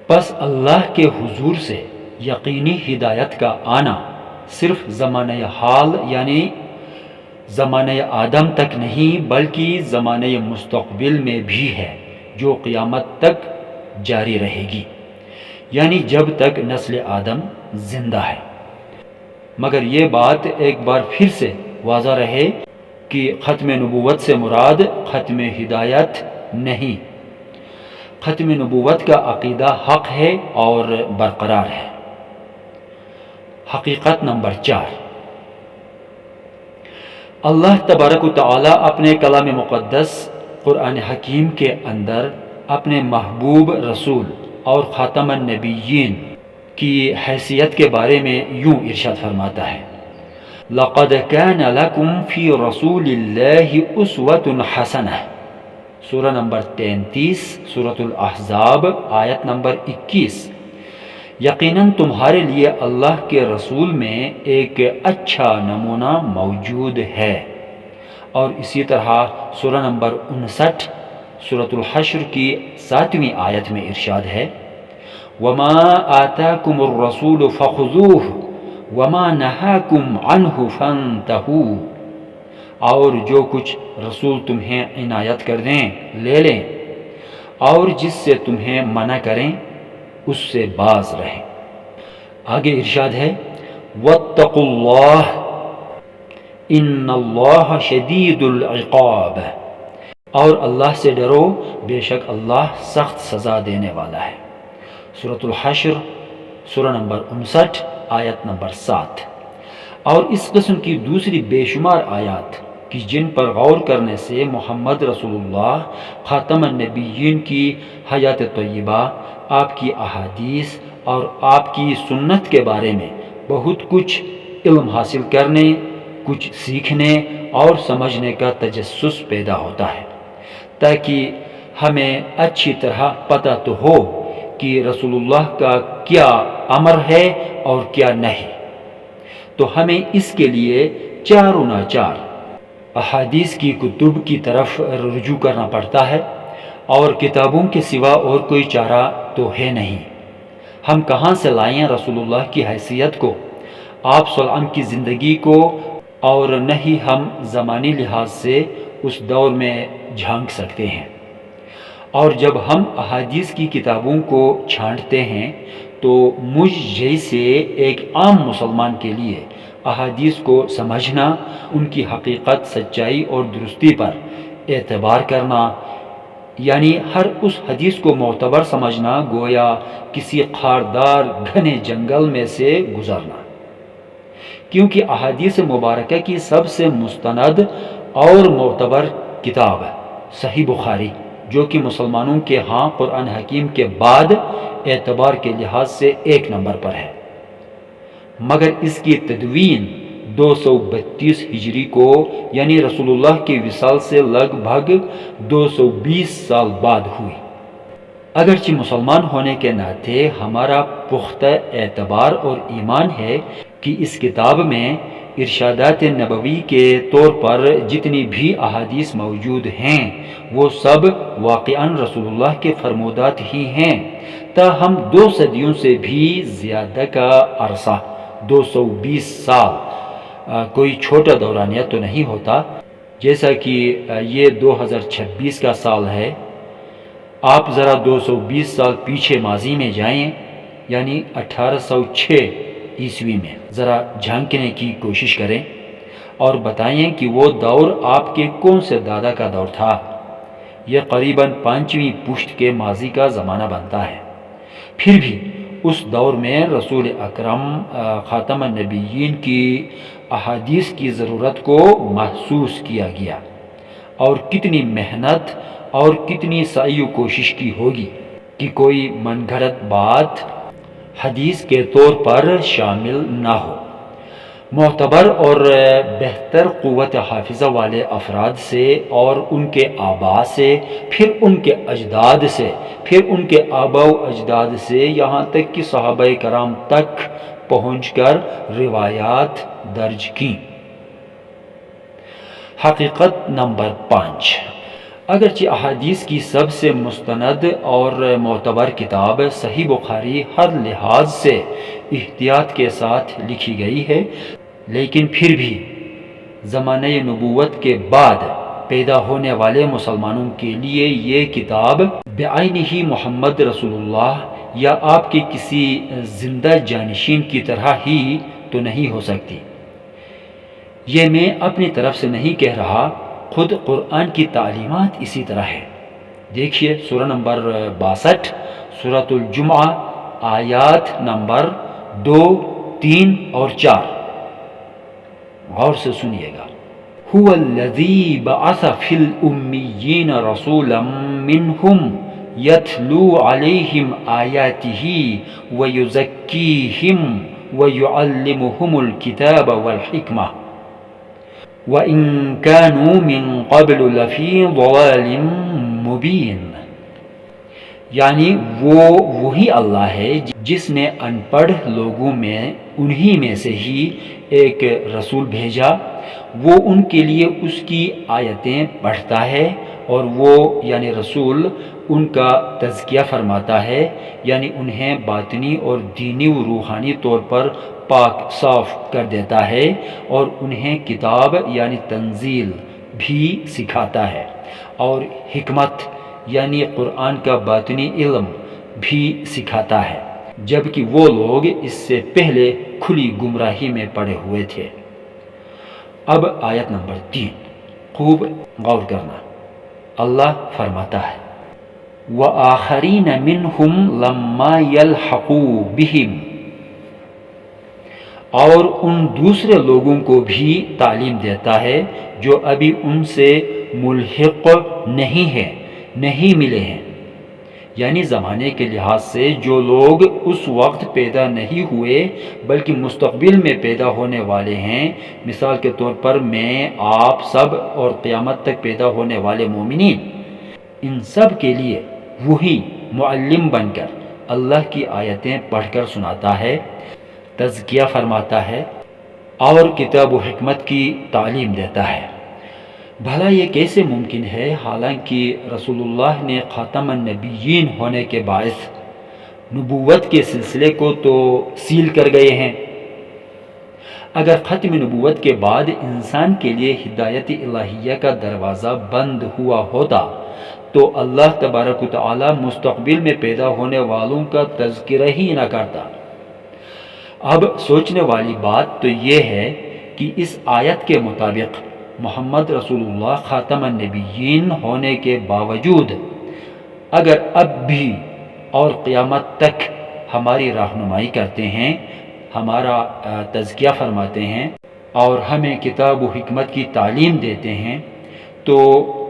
پس اللہ کے حضور سے یقینی ہدایت کا آنا صرف زمانہ حال یعنی زمانہ آدم تک نہیں، بلکہ زمانہ مستقبل میں بھی ہے، جو قیامت تک جاری رہے گی، یعنی جب تک نسل آدم زندہ ہے۔ مگر یہ بات ایک بار پھر سے واضح رہے کہ ختم نبوت سے مراد ختم ہدایت نہیں، ختم نبوت کا عقیدہ حق ہے اور برقرار ہے۔ حقیقت نمبر 4۔ اللہ تبارک و تعالی اپنے کلام مقدس قرآن حکیم کے اندر اپنے محبوب رسول اور خاتم النبیین کی حیثیت کے بارے میں یوں ارشاد فرماتا ہے، لقد كان لكم في رسول الله اسوة حسنہ، سورہ نمبر 33 سورۃ الاحزاب آیت نمبر 21۔ یقیناً تمہارے لیے اللہ کے رسول میں ایک اچھا نمونہ موجود ہے۔ اور اسی طرح سورہ نمبر 59 سورۃ الحشر کی 7ویں آیت میں ارشاد ہے، وَمَا آتَاكُمُ الرَّسُولُ فَخُذُوهُ وَمَا نَهَاكُمْ عَنْهُ فَانْتَهُوا، اور جو کچھ رسول تمہیں عنایت کر دیں لے لیں، اور جس سے تمہیں منع کریں اس سے باز رہیں۔ آگے ارشاد ہے، وَاتَّقُوا اللَّهَ إِنَّ اللَّهَ شَدِيدُ الْعِقَابِ، اور اللہ سے ڈرو، بے شک اللہ سخت سزا دینے والا ہے۔ سورۃ الحشر سورہ نمبر 59 آیت نمبر 7۔ اور اس قسم کی دوسری بے شمار آیات کہ جن پر غور کرنے سے محمد رسول اللہ خاتم النبیین کی حیات طیبہ، آپ کی احادیث اور آپ کی سنت کے بارے میں بہت کچھ علم حاصل کرنے، کچھ سیکھنے اور سمجھنے کا تجسس پیدا ہوتا ہے، تاکہ ہمیں اچھی طرح پتہ تو ہو کہ رسول اللہ کا کیا امر ہے اور کیا نہیں۔ تو ہمیں اس کے لیے چاروں ناچار احادیث کی کتب کی طرف رجوع کرنا پڑتا ہے، اور کتابوں کے سوا اور کوئی چارہ تو ہے نہیں۔ ہم کہاں سے لائیں رسول اللہ کی حیثیت کو، آپ صلی اللہ علیہ وسلم کی زندگی کو، اور نہ ہی ہم زمانی لحاظ سے اس دور میں جھانک سکتے ہیں۔ اور جب ہم احادیث کی کتابوں کو چھانٹتے ہیں تو مجھ جیسے ایک عام مسلمان کے لیے احادیث کو سمجھنا، ان کی حقیقت، سچائی اور درستی پر اعتبار کرنا، یعنی ہر اس حدیث کو معتبر سمجھنا گویا کسی خاردار گھنے جنگل میں سے گزرنا، کیونکہ احادیث مبارکہ کی سب سے مستند اور معتبر کتاب صحیح بخاری، جو کہ مسلمانوں کے ہاں قرآن حکیم کے بعد اعتبار کے لحاظ سے 1 نمبر پر ہے، مگر اس کی تدوین 232 ہجری کو، یعنی رسول اللہ کی وصال سے لگ بھگ 220 سال بعد ہوئی۔ اگرچہ مسلمان ہونے کے ناطے ہمارا پختہ اعتبار اور ایمان ہے کہ اس کتاب میں ارشادات نبوی کے طور پر جتنی بھی احادیث موجود ہیں وہ سب واقعاً رسول اللہ کے فرمودات ہی ہیں، تاہم 2 صدیوں سے بھی زیادہ کا عرصہ، 220 سال کوئی چھوٹا دورانیہ تو نہیں ہوتا، جیسا کہ یہ 2026 کا سال ہے۔ آپ ذرا 220 سال پیچھے ماضی میں جائیں، یعنی 1806 عیسوی میں ذرا جھانکنے کی کوشش کریں اور بتائیں کہ وہ دور آپ کے کون سے دادا کا دور تھا۔ یہ قریباً 5ویں پشت کے ماضی کا زمانہ بنتا ہے۔ پھر بھی اس دور میں رسول اکرم خاتم النبیین کی احادیث کی ضرورت کو محسوس کیا گیا، اور کتنی محنت اور کتنی سعی و کوشش کی ہوگی کہ کوئی من گھڑت بات حدیث کے طور پر شامل نہ ہو۔ معتبر اور بہتر قوت حافظہ والے افراد سے اور ان کے آباء سے، پھر ان کے اجداد سے، پھر ان کے آباء و اجداد سے، یہاں تک کہ صحابہ کرام تک پہنچ کر روایات درج کی۔ حقیقت نمبر 5، اگرچہ احادیث کی سب سے مستند اور معتبر کتاب صحیح بخاری ہر لحاظ سے احتیاط کے ساتھ لکھی گئی ہے، لیکن پھر بھی زمانہ نبوت کے بعد پیدا ہونے والے مسلمانوں کے لیے یہ کتاب بعینہ ہی محمد رسول اللہ یا آپ کے کسی زندہ جانشین کی طرح ہی تو نہیں ہو سکتی۔ یہ میں اپنی طرف سے نہیں کہہ رہا، خود قرآن کی تعلیمات اسی طرح ہے۔ دیکھیے سورہ نمبر 62 سورۃ الجمعہ آیات نمبر 2، 3 اور 4، غور سے سنیے گا۔ هو الذی بعث فی الامیین رسولا منہم یتلو علیہم آیاتہ ویزکیہم وَيُعَلِّمُهُمُ الْكِتَابَ وَالْحِكْمَةَ وَإِن كَانُوا مِن قَبْلُ لَفِي ضَلَالٍ مُبِينٍ۔ یعنی وہ وہی اللہ ہے جس نے ان پڑھ لوگوں میں انہی میں سے ہی ایک رسول بھیجا، وہ ان کے لیے اس کی آیتیں پڑھتا ہے اور وہ یعنی رسول ان کا تزکیہ فرماتا ہے، یعنی انہیں باطنی اور دینی و روحانی طور پر پاک صاف کر دیتا ہے، اور انہیں کتاب یعنی تنزیل بھی سکھاتا ہے، اور حکمت یعنی قرآن کا باطنی علم بھی سکھاتا ہے، جبکہ وہ لوگ اس سے پہلے کھلی گمراہی میں پڑے ہوئے تھے۔ اب آیت نمبر 3 خوب غور کرنا۔ اللہ فرماتا ہے وَآخَرِينَ مِنْهُمْ لَمَّا يَلْحَقُوا بِهِمْ، اور ان دوسرے لوگوں کو بھی تعلیم دیتا ہے جو ابھی ان سے ملحق نہیں ملے ہیں، یعنی زمانے کے لحاظ سے جو لوگ اس وقت پیدا نہیں ہوئے بلکہ مستقبل میں پیدا ہونے والے ہیں، مثال کے طور پر میں، آپ سب اور قیامت تک پیدا ہونے والے مومنین، ان سب کے لیے وہی معلم بن کر اللہ کی آیتیں پڑھ کر سناتا ہے، تزکیہ فرماتا ہے اور کتاب و حکمت کی تعلیم دیتا ہے۔ بھلا یہ کیسے ممکن ہے حالانکہ رسول اللہ نے خاتم النبیین ہونے کے باعث نبوت کے سلسلے کو تو سیل کر گئے ہیں؟ اگر ختم نبوت کے بعد انسان کے لیے ہدایت الہیہ کا دروازہ بند ہوا ہوتا تو اللہ تبارک و تعالی مستقبل میں پیدا ہونے والوں کا تذکرہ ہی نہ کرتا۔ اب سوچنے والی بات تو یہ ہے کہ اس آیت کے مطابق محمد رسول اللہ خاتم النبیین ہونے کے باوجود اگر اب بھی اور قیامت تک ہماری رہنمائی کرتے ہیں، ہمارا تزکیہ فرماتے ہیں اور ہمیں کتاب و حکمت کی تعلیم دیتے ہیں، تو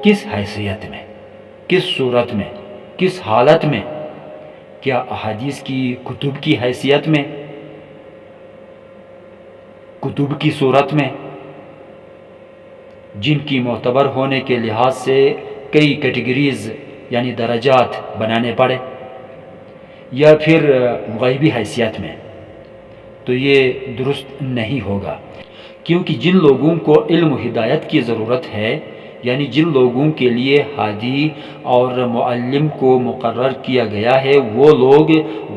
کس حیثیت میں، کس صورت میں، کس حالت میں؟ کیا احادیث کی کتب کی حیثیت میں، کتب کی صورت میں جن کی معتبر ہونے کے لحاظ سے کئی کیٹیگریز یعنی درجات بنانے پڑے، یا پھر غیبی حیثیت میں؟ تو یہ درست نہیں ہوگا، کیونکہ جن لوگوں کو علم و ہدایت کی ضرورت ہے، یعنی جن لوگوں کے لیے ہادی اور معلم کو مقرر کیا گیا ہے، وہ لوگ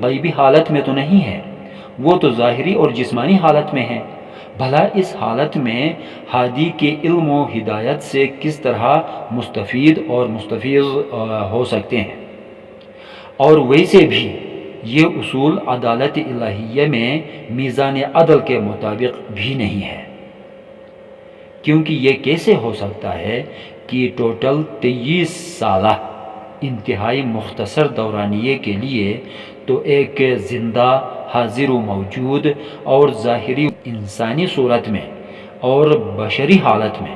غیبی حالت میں تو نہیں ہیں، وہ تو ظاہری اور جسمانی حالت میں ہیں۔ بھلا اس حالت میں ہادی کے علم و ہدایت سے کس طرح مستفید اور مستفیض ہو سکتے ہیں؟ اور ویسے بھی یہ اصول عدالت الہیہ میں میزان عدل کے مطابق بھی نہیں ہے، کیونکہ یہ کیسے ہو سکتا ہے کہ ٹوٹل 23 سالہ انتہائی مختصر دورانیے کے لیے تو ایک زندہ حاضر و موجود اور ظاہری انسانی صورت میں اور بشری حالت میں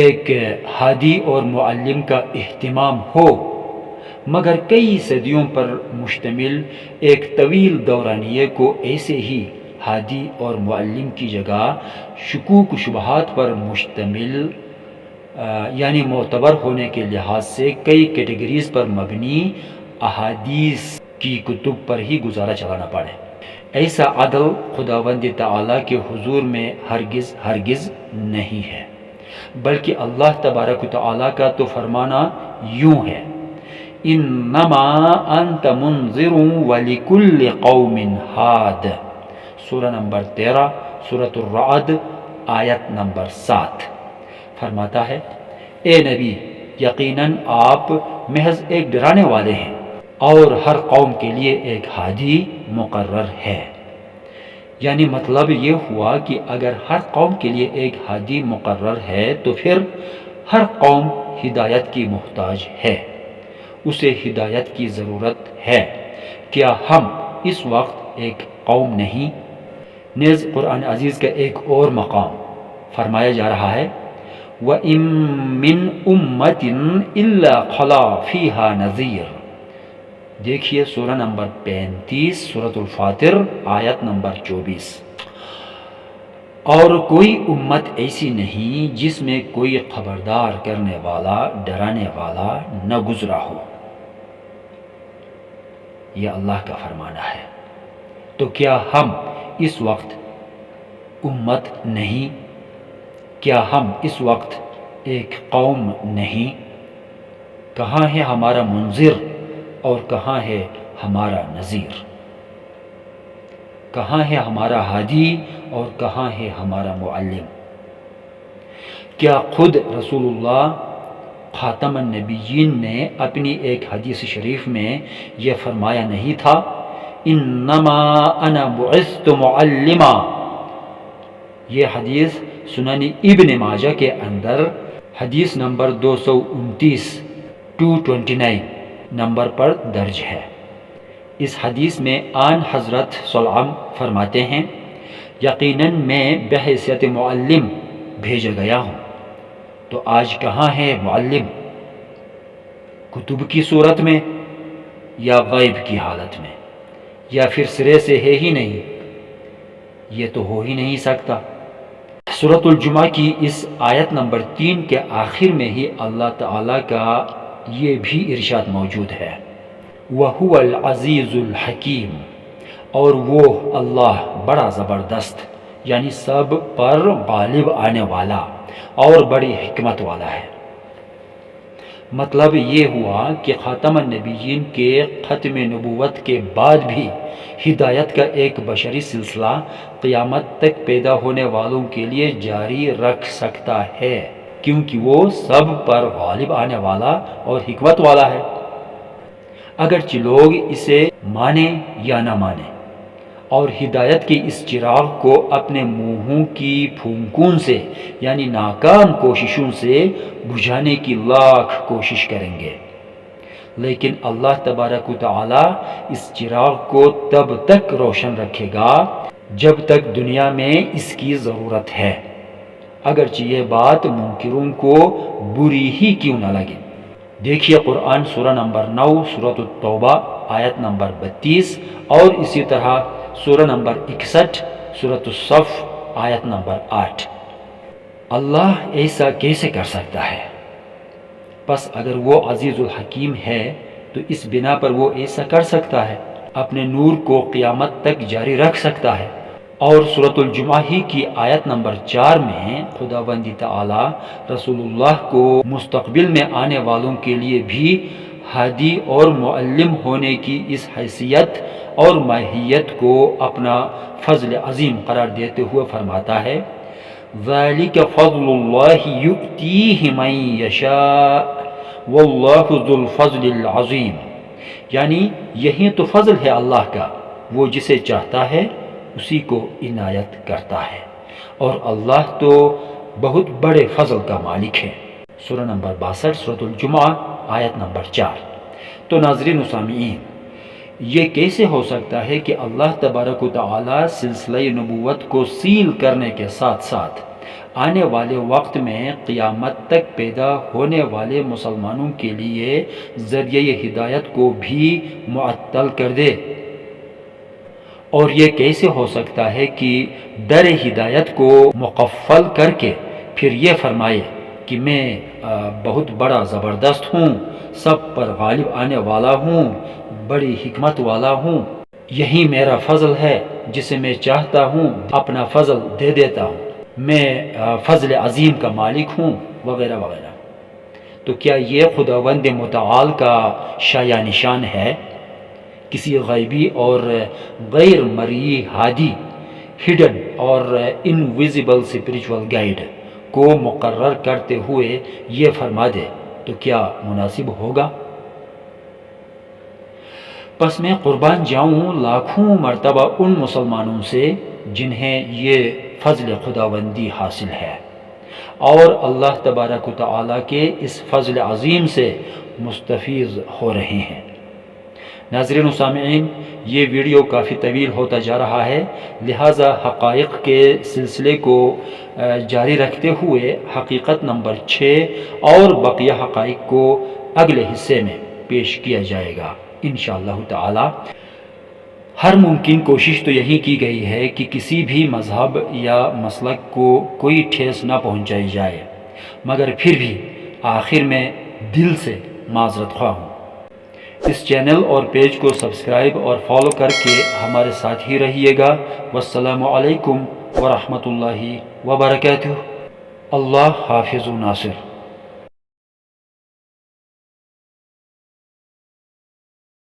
ایک ہادی اور معلم کا اہتمام ہو، مگر کئی صدیوں پر مشتمل ایک طویل دورانیے کو ایسے ہی ہادی اور معلم کی جگہ شکوک و شبہات پر مشتمل یعنی معتبر ہونے کے لحاظ سے کئی کیٹیگریز پر مبنی احادیث کی کتب پر ہی گزارا چلانا پڑے؟ ایسا عدل خداوند تعالی کے حضور میں ہرگز نہیں ہے، بلکہ اللہ تبارک و تعالی کا تو فرمانا یوں ہے انما انت منذر ولکل قوم ہاد، سورہ نمبر 13 سورۃ الرعد آیت نمبر 7 فرماتا ہے اے نبی یقیناً آپ محض ایک ڈرانے والے ہیں اور ہر قوم کے لیے ایک ہادی مقرر ہے۔ یعنی مطلب یہ ہوا کہ اگر ہر قوم کے لیے ایک ہادی مقرر ہے تو پھر ہر قوم ہدایت کی محتاج ہے، اسے ہدایت کی ضرورت ہے۔ کیا ہم اس وقت ایک قوم نہیں؟ نیز قرآن عزیز کا ایک اور مقام فرمایا جا رہا ہے وَإِن مِّنْ أُمَّةٍ إِلَّا خَلَا فِيهَا نَذِيرٌ، دیکھیے سورہ نمبر 35 سورۃ الفاطر آیت نمبر 24۔ اور کوئی امت ایسی نہیں جس میں کوئی خبردار کرنے والا، ڈرانے والا نہ گزرا ہو۔ یہ اللہ کا فرمانا ہے۔ تو کیا ہم اس وقت امت نہیں؟ کیا ہم اس وقت ایک قوم نہیں؟ کہاں ہے ہمارا منذر اور کہاں ہے ہمارا نذیر؟ کہاں ہے ہمارا ہادی اور کہاں ہے ہمارا معلم؟ کیا خود رسول اللہ خاتم النبیین نے اپنی ایک حدیث شریف میں یہ فرمایا نہیں تھا؟ انما انا بعثت معلما۔ یہ حدیث سنن ابن ماجہ کے اندر حدیث نمبر 229 نمبر پر درج ہے۔ اس حدیث میں آن حضرت صلی اللہ علیہ وسلم فرماتے ہیں، یقیناً میں بحیثیت معلم بھیجا گیا ہوں۔ تو آج کہاں ہے معلم؟ کتب کی صورت میں یا غیب کی حالت میں، یا پھر سرے سے ہے ہی نہیں؟ یہ تو ہو ہی نہیں سکتا۔ سورۃ الجمعہ کی اس آیت نمبر 3 کے آخر میں ہی اللہ تعالیٰ کا یہ بھی ارشاد موجود ہے، وَهُوَ الْعَزِيزُ الْحَكِيمُ، اور وہ اللہ بڑا زبردست یعنی سب پر غالب آنے والا اور بڑی حکمت والا ہے۔ مطلب یہ ہوا کہ خاتم النبیین کے ختم نبوت کے بعد بھی ہدایت کا ایک بشری سلسلہ قیامت تک پیدا ہونے والوں کے لیے جاری رکھ سکتا ہے، کیونکہ وہ سب پر غالب آنے والا اور حکمت والا ہے۔ اگرچہ لوگ اسے مانیں یا نہ مانیں، اور ہدایت کے اس چراغ کو اپنے منہوں کی پھونکوں سے یعنی ناکام کوششوں سے بجھانے کی لاکھ کوشش کریں گے، لیکن اللہ تبارک و تعالی اس چراغ کو تب تک روشن رکھے گا جب تک دنیا میں اس کی ضرورت ہے، اگرچہ یہ بات منکروں کو بری ہی کیوں نہ لگے۔ دیکھیے قرآن سورہ نمبر 9 سورۃ التوبہ آیت نمبر 32، اور اسی طرح سورہ نمبر 61 سورۃ الصف آیت نمبر 8۔ اللہ ایسا کیسے کر سکتا ہے؟ پس اگر وہ عزیز الحکیم ہے تو اس بنا پر وہ ایسا کر سکتا ہے، اپنے نور کو قیامت تک جاری رکھ سکتا ہے۔ اور سورۃ الجمعہ ہی کی آیت نمبر 4 میں خداوند تعالی رسول اللہ کو مستقبل میں آنے والوں کے لیے بھی ہادی اور معلم ہونے کی اس حیثیت اور ماہیت کو اپنا فضل عظیم قرار دیتے ہوئے فرماتا ہے، ذَلِكَ فَضْلُ اللَّهِ يُؤْتِيهِ مَن يَشَاءُ وَاللَّهُ ذُو الْفَضْلِ الْعَظِيمِ، یعنی یہی تو فضل ہے اللہ کا، وہ جسے چاہتا ہے اسی کو عنایت کرتا ہے، اور اللہ تو بہت بڑے فضل کا مالک ہے۔ سورہ نمبر 62 سورۃ الجمعہ آیت نمبر 4۔ تو ناظرین و سامعین، یہ کیسے ہو سکتا ہے کہ اللہ تبارک و تعالی سلسلہ نبوت کو سیل کرنے کے ساتھ ساتھ آنے والے وقت میں قیامت تک پیدا ہونے والے مسلمانوں کے لیے ذریعہ ہدایت کو بھی معطل کر دے؟ اور یہ کیسے ہو سکتا ہے کہ در ہدایت کو مقفل کر کے پھر یہ فرمائے کہ میں بہت بڑا زبردست ہوں، سب پر غالب آنے والا ہوں، بڑی حکمت والا ہوں، یہی میرا فضل ہے، جسے میں چاہتا ہوں اپنا فضل دے دیتا ہوں، میں فضل عظیم کا مالک ہوں، وغیرہ وغیرہ؟ تو کیا یہ خداوند متعال کا شایع نشان ہے؟ کسی غیبی اور غیر مرئی ہادی، ہڈن اور انویزیبل اسپریچول گائیڈ کو مقرر کرتے ہوئے یہ فرما دے تو کیا مناسب ہوگا؟ پس میں قربان جاؤں لاکھوں مرتبہ ان مسلمانوں سے جنہیں یہ فضل خداوندی حاصل ہے اور اللہ تبارک و تعالیٰ کے اس فضل عظیم سے مستفیض ہو رہے ہیں۔ ناظرین و سامعین، یہ ویڈیو کافی طویل ہوتا جا رہا ہے، لہٰذا حقائق کے سلسلے کو جاری رکھتے ہوئے حقیقت نمبر 6 اور بقیہ حقائق کو اگلے حصے میں پیش کیا جائے گا۔ انشاءاللہ تعالی۔ ہر ممکن کوشش تو یہی کی گئی ہے کہ کسی بھی مذہب یا مسلک کو کوئی ٹھیس نہ پہنچائی جائے، مگر پھر بھی آخر میں دل سے معذرت خواہ ہوں۔ اس چینل اور پیج کو سبسکرائب اور فالو کر کے ہمارے ساتھ ہی رہیے گا۔ والسلام علیکم ورحمۃ اللہ وبرکاتہ۔ اللہ حافظ ناصر۔